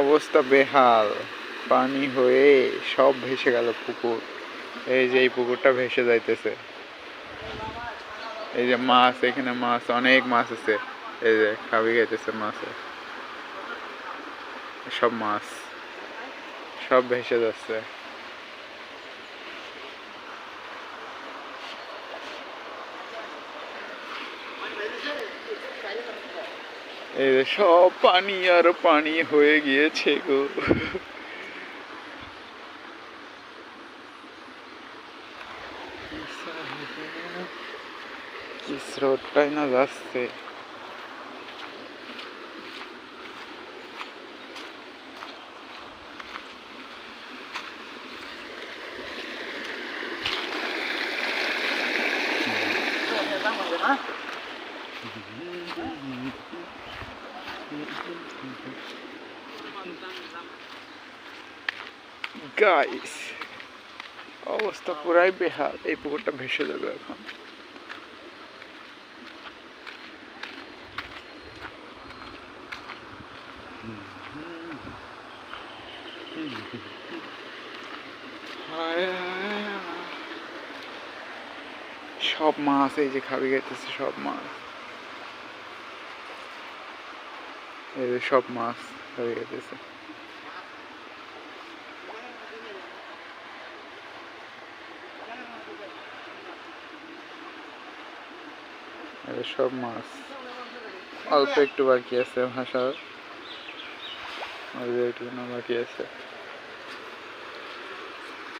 অবস্থা বেহাল, পানি হয়ে সব ভেসে গেল পুকুর। এই যে এই পুকুরটা ভেসে যাইতেছে, এই যে মাছ, এখানে মাছ, অনেক মাছ আছে, এই যে খাবি গাইতেছে মাছে, সব মাছ সব ভেসে যাচ্ছে। এই যে সব পানি আর পানি হয়ে গিয়েছে গো। কি স্রোতটাই না যাচ্ছে। গাইস, অবস্থা পুরাই বেহাল, এই পুকুরটা ভেসে যাবে এখন। সব মাছ এই যে খাবি গাইতেছে, সব মাছ, এই যে সব মাছ খাবি গাইতেছে। সব মাছ, অল্প একটু বাকি আছে ভাসার, একটু বাকি আছে।